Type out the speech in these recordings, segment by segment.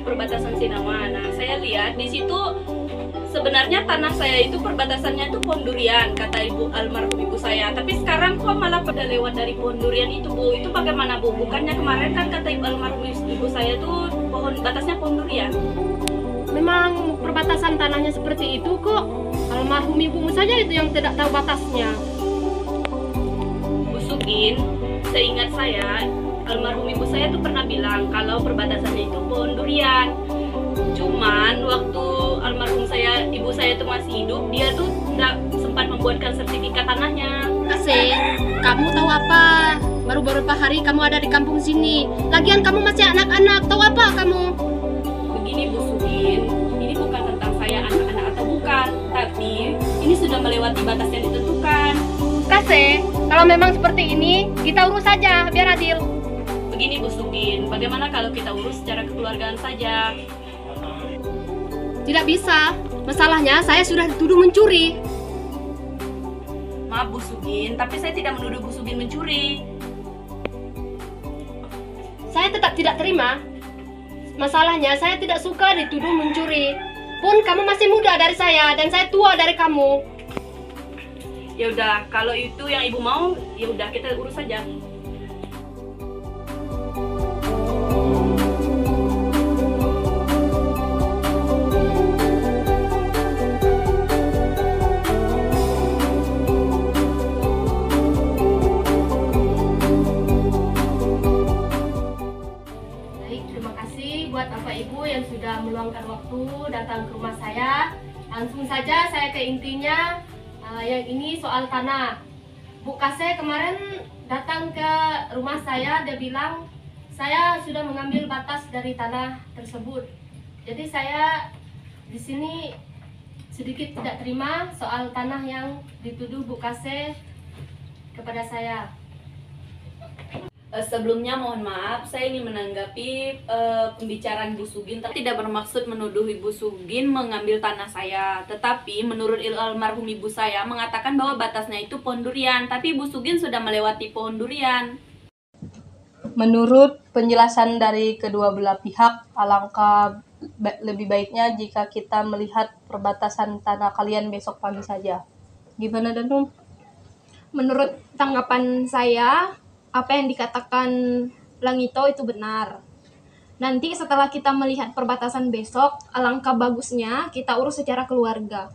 perbatasan Sinawa. Nah, saya lihat di situ sebenarnya tanah saya itu perbatasannya itu pohon durian, kata almarhum ibu saya. Tapi sekarang kok malah pada lewat dari pohon durian itu, Bu. Itu bagaimana, Bu? Bukannya kemarin kan kata almarhum ibu saya tuh batasnya pohon durian. Memang perbatasan tanahnya seperti itu kok. Almarhum ibumu saja itu yang tidak tahu batasnya. Bu Sugin, seingat saya, almarhum ibu saya tuh pernah bilang kalau perbatasannya itu pohon durian. Cuman waktu almarhum ibu saya tuh masih hidup, dia tuh tidak sempat membuatkan sertifikat tanahnya. Kasih, kamu tahu apa? Baru beberapa hari kamu ada di kampung sini. Lagian kamu masih anak-anak, tahu apa kamu? Begini Bu Sugin, ini bukan tentang saya anak-anak atau bukan, tapi ini sudah melewati batas yang ditentukan. Kasih, kalau memang seperti ini, kita urus saja biar adil. Begini Bu Sugin, bagaimana kalau kita urus secara kekeluargaan saja? Tidak bisa, masalahnya saya sudah dituduh mencuri. Maaf Bu Sugin, tapi saya tidak menuduh Bu Sugin mencuri. Saya tetap tidak terima. Masalahnya saya tidak suka dituduh mencuri. Pun kamu masih muda dari saya dan saya tua dari kamu. Ya udah, kalau itu yang ibu mau, ya udah kita urus saja. Buat Bapak Ibu yang sudah meluangkan waktu datang ke rumah saya. Langsung saja saya ke intinya. Yang ini soal tanah. Bu Kase kemarin datang ke rumah saya, dia bilang saya sudah mengambil batas dari tanah tersebut. Jadi saya di sini sedikit tidak terima soal tanah yang dituduh Bu Kase kepada saya. Sebelumnya mohon maaf, saya ingin menanggapi pembicaraan Bu Sugin. Tidak bermaksud menuduh Ibu Sugin mengambil tanah saya, tetapi menurut almarhum ibu saya mengatakan bahwa batasnya itu pohon durian, tapi Ibu Sugin sudah melewati pohon durian. Menurut penjelasan dari kedua belah pihak, alangkah lebih baiknya jika kita melihat perbatasan tanah kalian besok pagi saja. Gimana, Danum? Menurut tanggapan saya, apa yang dikatakan Langito itu benar. Nanti setelah kita melihat perbatasan besok, alangkah bagusnya kita urus secara keluarga.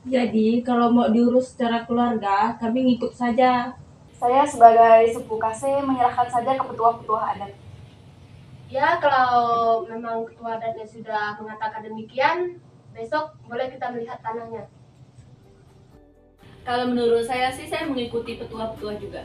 Jadi, kalau mau diurus secara keluarga, kami ngikut saja. Saya sebagai sepupu Kase menyerahkan saja ke petua-petua adat. Ya, kalau memang ketua adatnya sudah mengatakan demikian, besok boleh kita melihat tanahnya. Kalau menurut saya sih, saya mengikuti petua-petua juga.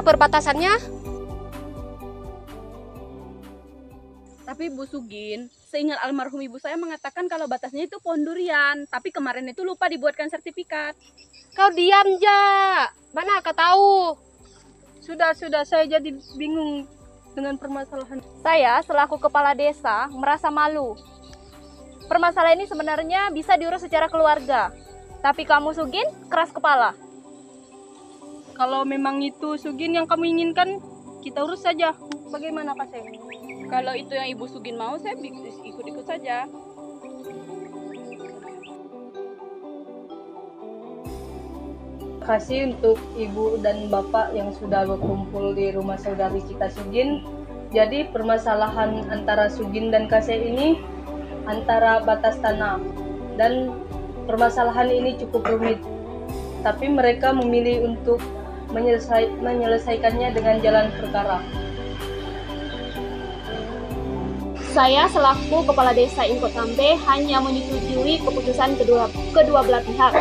mana perbatasannya? Tapi Bu Sugin, seingat almarhum ibu saya mengatakan kalau batasnya itu pohon durian. Tapi kemarin itu lupa dibuatkan sertifikat. Kau diam, Ja. Mana kau tahu? Sudah, saya jadi bingung dengan permasalahan. Saya selaku kepala desa merasa malu. Permasalahan ini sebenarnya bisa diurus secara keluarga. Tapi kamu Sugin keras kepala. Kalau memang itu Sugin yang kamu inginkan, kita urus saja. Bagaimana Kak Seng? Kalau itu yang Ibu Sugin mau, saya ikut-ikut saja. Terima kasih untuk Ibu dan Bapak yang sudah berkumpul di rumah saudari kita Sugin. Jadi permasalahan antara Sugin dan Kase ini antara batas tanah, dan permasalahan ini cukup rumit. Tapi mereka memilih untuk menyelesaikannya dengan jalan perkara. Saya selaku kepala desa Ingkot Kampe hanya menyetujui keputusan kedua belah pihak.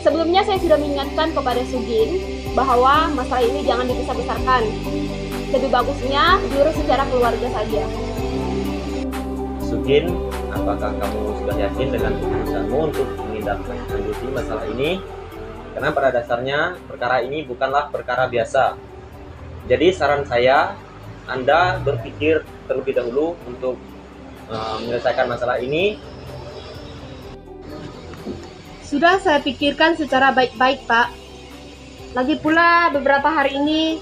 Sebelumnya saya sudah mengingatkan kepada Sugin bahwa masalah ini jangan dibesar-besarkan. Lebih bagusnya diurus secara keluarga saja. Sugin, apakah kamu sudah yakin dengan keputusanmu untuk menindaklanjuti masalah ini? Karena pada dasarnya perkara ini bukanlah perkara biasa. Jadi saran saya, Anda berpikir terlebih dahulu untuk menyelesaikan masalah ini. Sudah saya pikirkan secara baik-baik, Pak. Lagi pula beberapa hari ini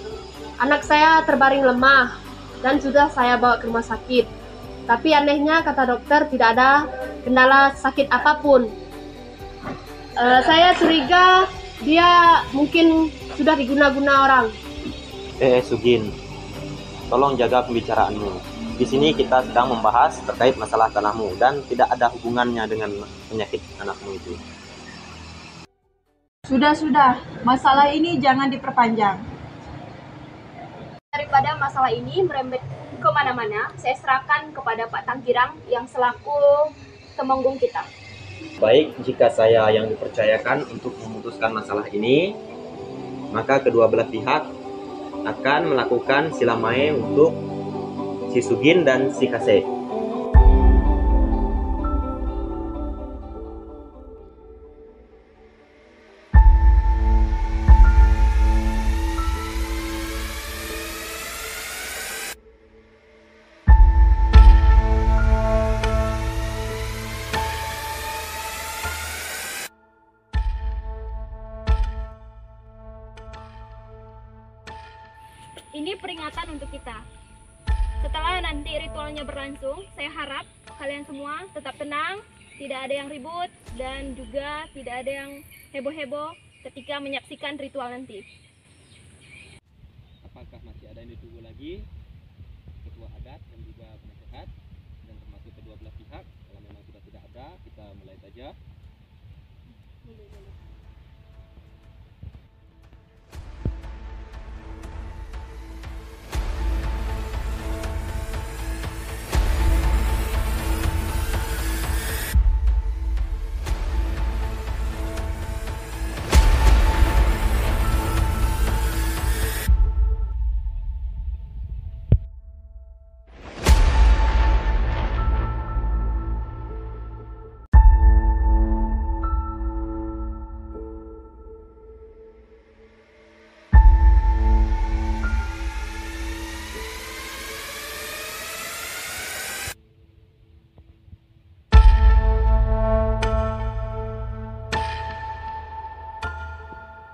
anak saya terbaring lemah dan sudah saya bawa ke rumah sakit. Tapi anehnya kata dokter tidak ada kendala sakit apapun. Saya curiga dia mungkin sudah diguna-guna orang. Sugin, tolong jaga pembicaraanmu. Di sini kita sedang membahas terkait masalah tanahmu dan tidak ada hubungannya dengan penyakit anakmu itu. Sudah, masalah ini jangan diperpanjang. Daripada masalah ini merembet kemana-mana, saya serahkan kepada Pak Tangkirang yang selaku temenggung kita. Baik, jika saya yang dipercayakan untuk memutuskan masalah ini, maka kedua belah pihak akan melakukan silamae untuk si Sugin dan si Kase. Ini peringatan untuk kita. Setelah nanti ritualnya berlangsung, saya harap kalian semua tetap tenang, tidak ada yang ribut, dan juga tidak ada yang heboh-heboh ketika menyaksikan ritual nanti. Apakah masih ada yang ditunggu lagi? Ketua adat dan juga penasehat, dan termasuk kedua belah pihak. Kalau memang sudah tidak ada, kita mulai saja.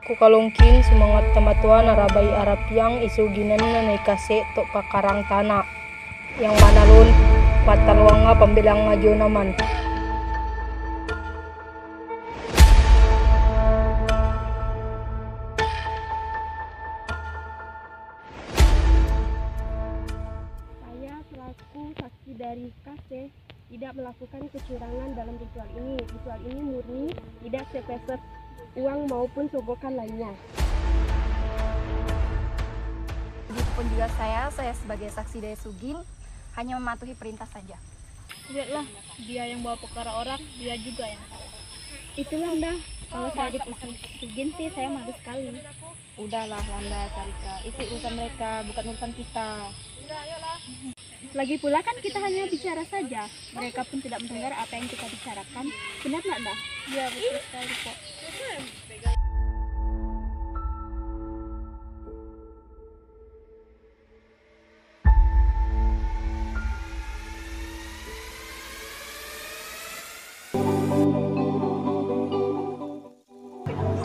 Kukalungkin semangat tamatuan arabai Arab yang isu ginan na Kase tok pakarang tanah yang manalun mataluanga pambilang ngajo naman. Saya selaku saksi dari Kase tidak melakukan kecurangan dalam ritual ini. Ritual ini murni, tidak sepeser uang maupun sogokan lainnya. Begitupun juga saya sebagai saksi dari Sugin hanya mematuhi perintah saja. Lihatlah, dia yang bawa perkara orang, dia juga yang salah. Itulah dah Kalau saya dipesan Sugin sih saya malu sekali. Udahlah Wanda, Sarika, itu urusan mereka, bukan urusan kita. Lagi pula kan kita hanya bicara saja, mereka pun tidak mendengar apa yang kita bicarakan. Benar nggak, Dah? Iya, betul sekali kok.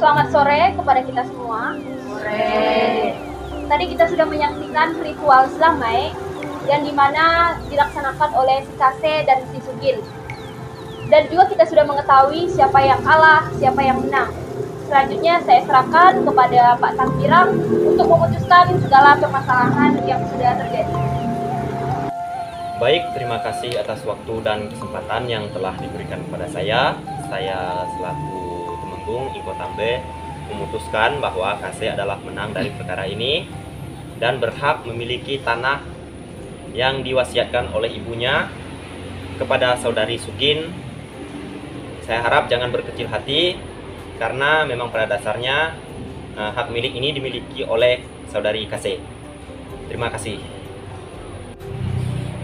Selamat sore kepada kita semua. Tadi kita sudah menyaksikan ritual selamai yang dimana dilaksanakan oleh si Kase dan si Sugin. Dan juga kita sudah mengetahui siapa yang kalah, siapa yang menang. Selanjutnya saya serahkan kepada Pak Tampirang untuk memutuskan segala permasalahan yang sudah terjadi. Baik, terima kasih atas waktu dan kesempatan yang telah diberikan kepada saya. Saya selaku Temenggung Iko Tambe memutuskan bahwa Kase adalah menang dari perkara ini dan berhak memiliki tanah yang diwasiatkan oleh ibunya kepada saudari Sugin. Saya harap jangan berkecil hati karena memang pada dasarnya hak milik ini dimiliki oleh saudari Kase. Terima kasih.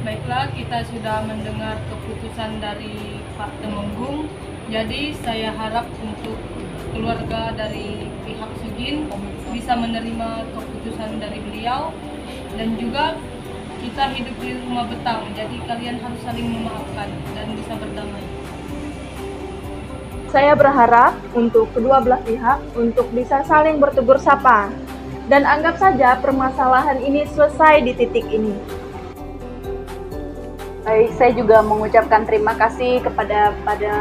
Baiklah, kita sudah mendengar keputusan dari Pak Temenggung. Jadi saya harap untuk keluarga dari pihak Sugin bisa menerima keputusan dari beliau, dan juga kita hidup di rumah betang, jadi kalian harus saling memaafkan dan bisa berdamai. Saya berharap untuk kedua belah pihak untuk bisa saling bertegur sapa dan anggap saja permasalahan ini selesai di titik ini. Baik, saya juga mengucapkan terima kasih kepada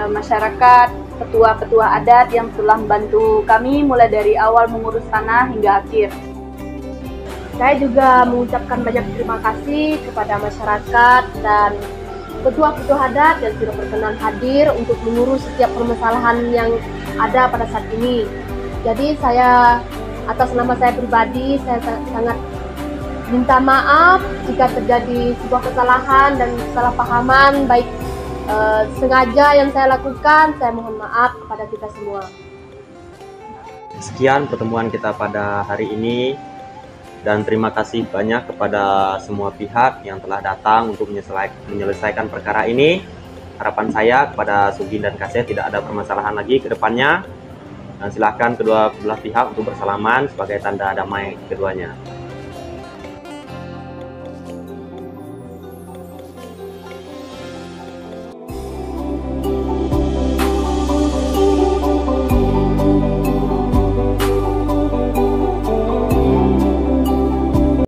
masyarakat, petua-petua adat yang telah membantu kami mulai dari awal mengurus tanah hingga akhir. Saya juga mengucapkan banyak terima kasih kepada masyarakat dan petua-petua adat yang sudah berkenan hadir untuk mengurus setiap permasalahan yang ada pada saat ini. Jadi saya, atas nama saya pribadi, saya sangat minta maaf jika terjadi sebuah kesalahan dan kesalahpahaman baik sengaja yang saya lakukan. Saya mohon maaf kepada kita semua. Sekian pertemuan kita pada hari ini, dan terima kasih banyak kepada semua pihak yang telah datang untuk menyelesaikan perkara ini. Harapan saya kepada Sugin dan Kase tidak ada permasalahan lagi ke depannya, dan silakan kedua belah pihak untuk bersalaman sebagai tanda damai keduanya.